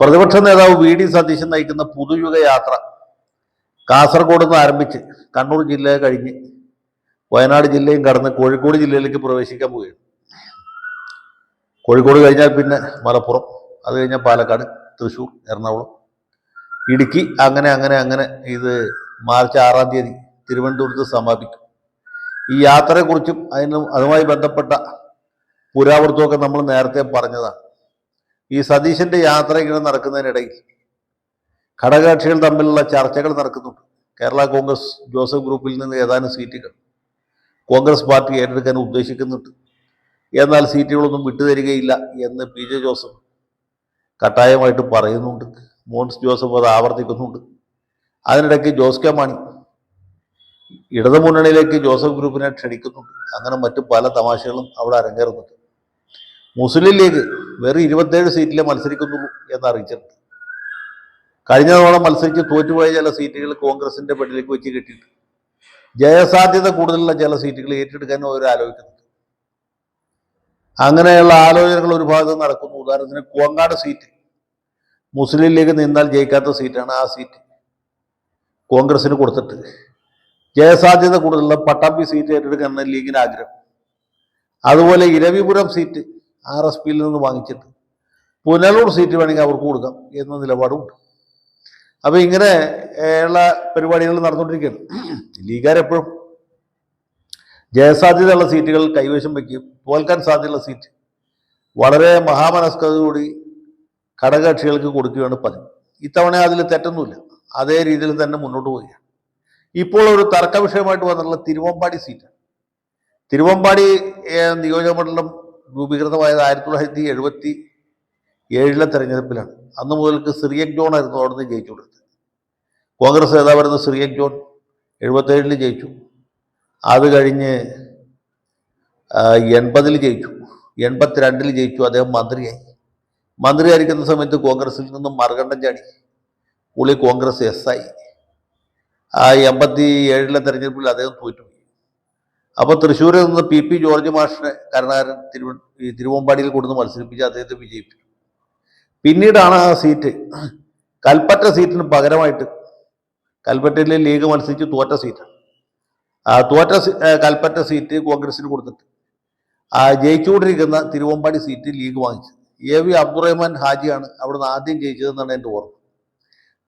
പ്രതിപക്ഷ നേതാവ് വി.ഡി. സതീശൻ നയിക്കുന്ന പുതുയുഗ യാത്ര കാസർഗോഡ് നിന്ന് ആരംഭിച്ച് കണ്ണൂർ ജില്ലയെ കഴിഞ്ഞ് വയനാട് ജില്ലയും കടന്ന് കോഴിക്കോട് ജില്ലയിലേക്ക് പ്രവേശിക്കാൻ പോവുകയാണ്. കോഴിക്കോട് കഴിഞ്ഞാൽ പിന്നെ മലപ്പുറം, അത് കഴിഞ്ഞാൽ പാലക്കാട്, തൃശ്ശൂർ, എറണാകുളം, ഇടുക്കി, അങ്ങനെ അങ്ങനെ അങ്ങനെ ഇത് മാർച്ച് 6-ാം തീയതി തിരുവനന്തപുരത്ത് സമാപിക്കും. ഈ യാത്രയെക്കുറിച്ചും അതുമായി ബന്ധപ്പെട്ട പുരാവൃത്തമൊക്കെ നമ്മൾ നേരത്തെ പറഞ്ഞതാണ്. ഈ സതീശന്റെ യാത്ര ഇങ്ങനെ നടക്കുന്നതിനിടയിൽ ഘടകകക്ഷികൾ തമ്മിലുള്ള ചർച്ചകൾ നടക്കുന്നുണ്ട്. കേരള കോൺഗ്രസ് ജോസഫ് ഗ്രൂപ്പിൽ നിന്ന് ഏതാനും സീറ്റുകൾ കോൺഗ്രസ് പാർട്ടി ഏറ്റെടുക്കാൻ ഉദ്ദേശിക്കുന്നുണ്ട്. എന്നാൽ സീറ്റുകളൊന്നും വിട്ടുതരികയില്ല എന്ന് പി.ജെ. ജോസഫ് കട്ടായമായിട്ട് പറയുന്നുണ്ട്. മോൻസ് ജോസഫ് അത് ആവർത്തിക്കുന്നുണ്ട്. അതിനിടയ്ക്ക് ജോസ് കെ മാണി ഇടതുമുന്നണിയിലേക്ക് ജോസഫ് ഗ്രൂപ്പിനെ ക്ഷണിക്കുന്നുണ്ട്. അങ്ങനെ മറ്റു പല തമാശകളും അവിടെ അരങ്ങേറുന്നുണ്ട്. മുസ്ലിം ലീഗ് വെറും 27 സീറ്റിലെ മത്സരിക്കുന്നുള്ളൂ എന്ന് അറിയിച്ചിട്ടുണ്ട്. കഴിഞ്ഞ തവണ മത്സരിച്ച് തോറ്റുപോയ ചില സീറ്റുകൾ കോൺഗ്രസിന്റെ പെട്ടിലേക്ക് വെച്ച് കെട്ടിയിട്ട് ജയസാധ്യത കൂടുതലുള്ള ചില സീറ്റുകൾ ഏറ്റെടുക്കാൻ അവർ ആലോചിക്കുന്നുണ്ട്. അങ്ങനെയുള്ള ആലോചനകൾ ഒരു ഭാഗത്ത് നടക്കുന്നു. ഉദാഹരണത്തിന് കോങ്ങാട് സീറ്റ് മുസ്ലിം ലീഗ് നിന്നാൽ ജയിക്കാത്ത സീറ്റാണ്. ആ സീറ്റ് കോൺഗ്രസിന് കൊടുത്തിട്ട് ജയസാധ്യത കൂടുതലുള്ള പട്ടാമ്പി സീറ്റ് ഏറ്റെടുക്കാനാണ് ലീഗിന് ആഗ്രഹം. അതുപോലെ ഇരവിപുരം സീറ്റ് RSPയിൽ നിന്ന് വാങ്ങിച്ചിട്ട് പുനലൂർ സീറ്റ് വേണമെങ്കിൽ അവർക്ക് കൊടുക്കാം എന്ന നിലപാടുമുണ്ട്. അപ്പൊ ഇങ്ങനെ ഉള്ള പരിപാടികൾ നടന്നുകൊണ്ടിരിക്കുകയാണ്. ലീഗുകാരെപ്പോഴും ജയസാധ്യതയുള്ള സീറ്റുകൾ കൈവശം വയ്ക്കുകയും തോൽക്കാൻ സാധ്യതയുള്ള സീറ്റ് വളരെ മഹാമനസ്കതയോടുകൂടി ഘടകകക്ഷികൾക്ക് കൊടുക്കുകയാണ് പതിവ്. ഇത്തവണ അതിൽ തെറ്റൊന്നുമില്ല. അതേ രീതിയിൽ തന്നെ മുന്നോട്ട് പോവുകയാണ്. ഇപ്പോൾ ഒരു തർക്ക വിഷയമായിട്ട് വന്നിട്ടുള്ള തിരുവമ്പാടി സീറ്റ്. തിരുവമ്പാടി നിയോജകമണ്ഡലം രൂപീകൃതമായത് 1977 തെരഞ്ഞെടുപ്പിലാണ്. അന്ന് മുതൽക്ക് സിറിയക് ജോൺ ആയിരുന്നു അവിടെ നിന്ന് ജയിച്ചുകൊടുത്തത്. കോൺഗ്രസ് നേതാവായിരുന്ന സിറിയക് ജോൺ 77 ജയിച്ചു. അത് കഴിഞ്ഞ് 80 ജയിച്ചു, 82 ജയിച്ചു. അദ്ദേഹം മന്ത്രിയായിരിക്കുന്ന സമയത്ത് കോൺഗ്രസിൽ നിന്നും മറുകണ്ഠം ചാടി. പുള്ളി കോൺഗ്രസ് SI. 87 തെരഞ്ഞെടുപ്പിൽ അദ്ദേഹം തോറ്റുപോയി. അപ്പോൾ തൃശ്ശൂരിൽ നിന്ന് PP ജോർജ് മാഷിനെ കരുണാകരൻ തിരുവമ്പാടിയിൽ കൊടുന്ന് മത്സരിപ്പിച്ച് അദ്ദേഹത്തെ വിജയിപ്പിച്ചു. പിന്നീടാണ് ആ സീറ്റ് കൽപ്പറ്റ സീറ്റിന് പകരമായിട്ട്, കൽപ്പറ്റയിലെ ലീഗ് മത്സരിച്ച് തോറ്റ സീറ്റാണ്, തോറ്റ കൽപ്പറ്റ സീറ്റ് കോൺഗ്രസിന് കൊടുത്തിട്ട് ജയിച്ചുകൊണ്ടിരിക്കുന്ന തിരുവമ്പാടി സീറ്റ് ലീഗ് വാങ്ങിച്ചു. AV അബ്ദുറഹ്മാൻ ഹാജിയാണ് അവിടുന്ന് ആദ്യം ജയിച്ചതെന്നാണ് എൻ്റെ ഓർമ്മ.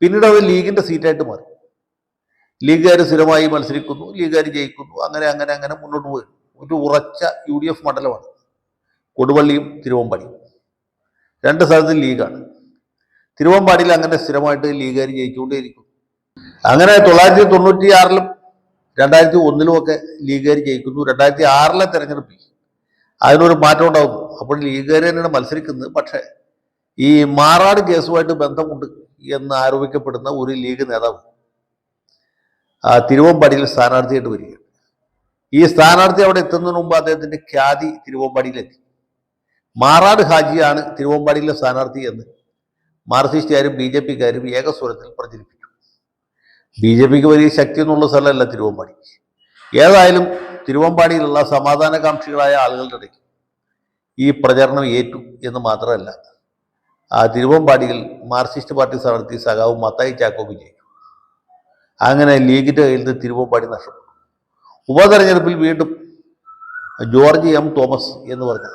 പിന്നീട് അത് ലീഗിൻ്റെ സീറ്റായിട്ട് മാറി. ലീഗുകാർ സ്ഥിരമായി മത്സരിക്കുന്നു, ലീഗുകാർ ജയിക്കുന്നു, അങ്ങനെ അങ്ങനെ അങ്ങനെ മുന്നോട്ട് പോയി. ഒരു ഉറച്ച UDF മണ്ഡലമാണ് കൊടുവള്ളിയും തിരുവമ്പാടിയും. 2 സ്ഥലത്തും ലീഗാണ്. തിരുവമ്പാടിയിൽ അങ്ങനെ സ്ഥിരമായിട്ട് ലീഗുകാർ ജയിച്ചുകൊണ്ടേയിരിക്കും. അങ്ങനെ 1996-ലും 2001-ലും ഒക്കെ ലീഗുകാർ ജയിക്കുന്നു. 2006-ലെ തെരഞ്ഞെടുപ്പിൽ അതിനൊരു മാറ്റം ഉണ്ടാകുന്നു. അപ്പോൾ ലീഗുകാർ തന്നെയാണ് മത്സരിക്കുന്നത്. പക്ഷേ ഈ മാറാട് കേസുമായിട്ട് ബന്ധമുണ്ട് എന്ന് ആരോപിക്കപ്പെടുന്ന ഒരു ലീഗ് നേതാവ് തിരുവമ്പാടിയിൽ സ്ഥാനാർത്ഥിയായിട്ട് വരികയാണ്. ഈ സ്ഥാനാർത്ഥി അവിടെ എത്തുന്നതിന് മുമ്പ് അദ്ദേഹത്തിന്റെ ഖ്യാതി തിരുവമ്പാടിയിലെത്തി. മാറാട് ഹാജിയാണ് തിരുവമ്പാടിയിലെ സ്ഥാനാർത്ഥി എന്ന് മാർക്സിസ്റ്റുകാരും BJPക്കാരും ഏകസ്വരത്തിൽ പ്രചരിപ്പിച്ചു. BJPക്ക് വലിയ ശക്തിയൊന്നുള്ള സ്ഥലമല്ല തിരുവമ്പാടി. ഏതായാലും തിരുവമ്പാടിയിലുള്ള സമാധാനകാംക്ഷികളായ ആളുകളുടെ ഇടയ്ക്ക് ഈ പ്രചരണം ഏറ്റു എന്ന് മാത്രമല്ല, തിരുവമ്പാടിയിൽ മാർക്സിസ്റ്റ് പാർട്ടി സ്ഥാനാർത്ഥി സഖാവ് മത്തായി ചാക്കോ വിജയിച്ചു. അങ്ങനെ ലീഗിന്റെ കയ്യിൽ നിന്ന് തിരുവമ്പാടി നഷ്ടപ്പെട്ടു. ഉപതെരഞ്ഞെടുപ്പിൽ വീണ്ടും ജോർജ് M. തോമസ് എന്ന് പറഞ്ഞ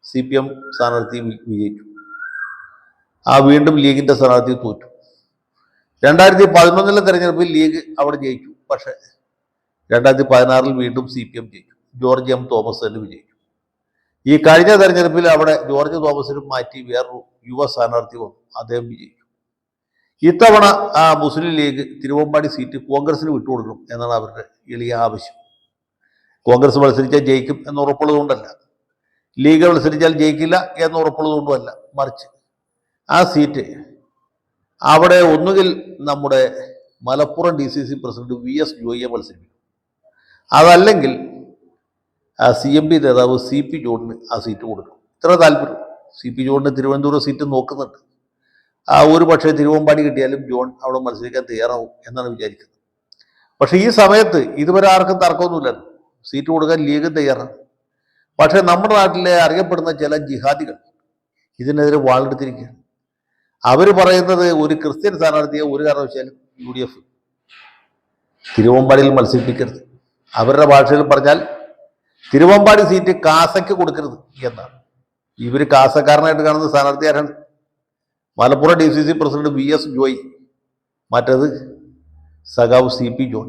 CPM സ്ഥാനാർത്ഥി വിജയിച്ചു. വീണ്ടും ലീഗിന്റെ സ്ഥാനാർത്ഥി തോറ്റു. 2011-ലെ തെരഞ്ഞെടുപ്പിൽ ലീഗ് അവിടെ ജയിച്ചു. പക്ഷേ 2016-ൽ വീണ്ടും CPM ജയിച്ചു. George M. തോമസ് തന്നെ വിജയിച്ചു. ഈ കഴിഞ്ഞ തെരഞ്ഞെടുപ്പിൽ അവിടെ ജോർജ് തോമസിനും മാറ്റി വേറൊരു യുവ സ്ഥാനാർത്ഥി വന്നു. അദ്ദേഹം വിജയിച്ചു. ഇത്തവണ മുസ്ലിം ലീഗ് തിരുവമ്പാടി സീറ്റ് കോൺഗ്രസിന് വിട്ടുകൊടുക്കണം എന്നാണ് അവരുടെ എളിയ ആവശ്യം. കോൺഗ്രസ് മത്സരിച്ചാൽ ജയിക്കും എന്ന് ഉറപ്പുള്ളതുകൊണ്ടല്ല, ലീഗ് മത്സരിച്ചാൽ ജയിക്കില്ല എന്ന് ഉറപ്പുള്ളതുകൊണ്ടുമല്ല, മറിച്ച് ആ സീറ്റ് അവിടെ ഒന്നുകിൽ നമ്മുടെ മലപ്പുറം DCC പ്രസിഡന്റ് VS ജോയിയെ മത്സരിപ്പിക്കും, അതല്ലെങ്കിൽ CMP നേതാവ് CP ജോണിന് ആ സീറ്റ് കൊടുക്കും. ഇത്ര താല്പര്യം CP ജോണിന് തിരുവനന്തപുരം സീറ്റ് നോക്കുന്നുണ്ട്. ഒരു പക്ഷേ തിരുവമ്പാടി കിട്ടിയാലും ജോൺ അവിടെ മത്സരിക്കാൻ തയ്യാറാവും എന്നാണ് വിചാരിക്കുന്നത്. പക്ഷേ ഈ സമയത്ത് ഇതുവരെ ആർക്കും തർക്കമൊന്നുമില്ലല്ലോ, സീറ്റ് കൊടുക്കാൻ ലീഗ് തയ്യാറാണ്. പക്ഷേ നമ്മുടെ നാട്ടിലെ അറിയപ്പെടുന്ന ചില ജിഹാദികൾ ഇതിനെതിരെ വാളെടുത്തിരിക്കുകയാണ്. അവർ പറയുന്നത് ഒരു ക്രിസ്ത്യൻ സ്ഥാനാർത്ഥിയെ ഒരു കാരണവശാലും UDF തിരുവമ്പാടിയിൽ മത്സരിപ്പിക്കരുത്. അവരുടെ ഭാഷയിൽ പറഞ്ഞാൽ തിരുവമ്പാടി സീറ്റ് കാസയ്ക്ക് കൊടുക്കരുത് എന്നാണ്. ഇവർ കാസക്കാരനായിട്ട് കാണുന്ന സ്ഥാനാർത്ഥി ആരാണ്? Malappuram DCC president VS Joy, മറ്റത് സഖാവ് CP ജോൺ.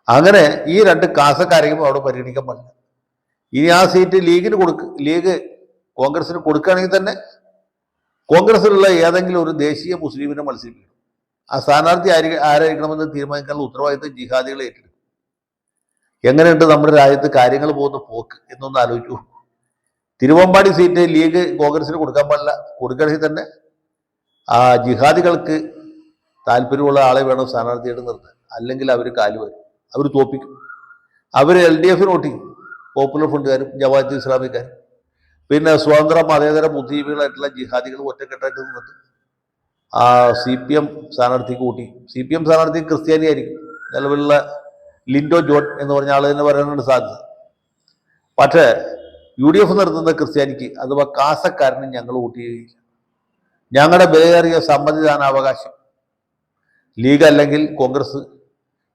അങ്ങനെ ഈ രണ്ട് കാസക്കാരെയും അവിടെ പരിഗണിക്കാൻ പാടില്ല. ഇനി ആ സീറ്റ് ലീഗ് കോൺഗ്രസിന് കൊടുക്കുകയാണെങ്കിൽ തന്നെ കോൺഗ്രസിലുള്ള ഏതെങ്കിലും ഒരു ദേശീയ മുസ്ലിമിനെ മത്സരിപ്പിക്കണം. ആ സ്ഥാനാർത്ഥി ആരായിരിക്കണമെന്ന് തീരുമാനിക്കാനുള്ള ഉത്തരവാദിത്തം ജിഹാദികളെ ഏറ്റെടുക്കും. എങ്ങനെയുണ്ട് നമ്മുടെ രാജ്യത്ത് കാര്യങ്ങൾ പോകുന്ന പോക്ക് എന്നൊന്ന് ആലോചിച്ചു. തിരുവമ്പാടി സീറ്റ് ലീഗ് കോൺഗ്രസിന് കൊടുക്കാൻ പാടില്ല. കൊടുക്കണമെങ്കിൽ തന്നെ ആ ജിഹാദികൾക്ക് താല്പര്യമുള്ള ആളെ വേണം സ്ഥാനാർത്ഥിയായിട്ട് നിർത്താൻ. അല്ലെങ്കിൽ അവർ കാല് വരും, അവർ തോപ്പിക്കും. അവർ LDF വോട്ട് ചെയ്യും, പോപ്പുലർ ഫ്രണ്ടുകാരും ജമാഅത്ത് ഇസ്ലാമിക്കാരും. പിന്നെ സ്വതന്ത്ര മതേതര ബുദ്ധിജീവികളായിട്ടുള്ള ജിഹാദികൾ ഒറ്റക്കെട്ടായിട്ട് നിന്നിട്ട് ആ CPM സ്ഥാനാർത്ഥിക്ക് വോട്ട് ചെയ്യും. CPM സ്ഥാനാർത്ഥി ക്രിസ്ത്യാനി ആയിരിക്കും. നിലവിലുള്ള ലിൻഡോ ജോൺ എന്ന് പറഞ്ഞ ആൾ തന്നെ പറയാനുള്ള സാധ്യത. പക്ഷേ UDF നിർത്തുന്ന ക്രിസ്ത്യാനിക്ക് അഥവാ കാസക്കാരന് ഞങ്ങൾ വോട്ട് ചെയ്യുകയില്ല. ഞങ്ങളുടെ വിലയേറിയ സമ്മതിദാനാവകാശം ലീഗ് അല്ലെങ്കിൽ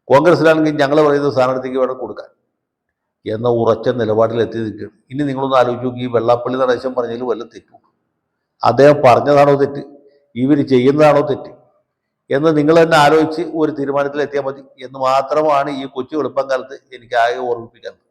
കോൺഗ്രസിലാണെങ്കിൽ ഞങ്ങൾ പറയുന്ന സ്ഥാനാർത്ഥിക്ക് വേണം കൊടുക്കാൻ എന്ന ഉറച്ച നിലപാടിൽ എത്തി നിൽക്കുകയാണ്. ഇനി നിങ്ങളൊന്ന് ആലോചിച്ച് നോക്കി, ഈ വെള്ളാപ്പള്ളി നടേശൻ പറഞ്ഞതിൽ വല്ല തെറ്റു? അദ്ദേഹം പറഞ്ഞതാണോ തെറ്റ്, ഇവർ ചെയ്യുന്നതാണോ തെറ്റ് എന്ന് നിങ്ങൾ തന്നെ ആലോചിച്ച് ഒരു തീരുമാനത്തിൽ എത്തിയാൽ മതി എന്ന് മാത്രമാണ് ഈ കൊച്ചു എളുപ്പം കാലത്ത് എനിക്ക് ആകെ ഓർമ്മിപ്പിക്കുന്നത്.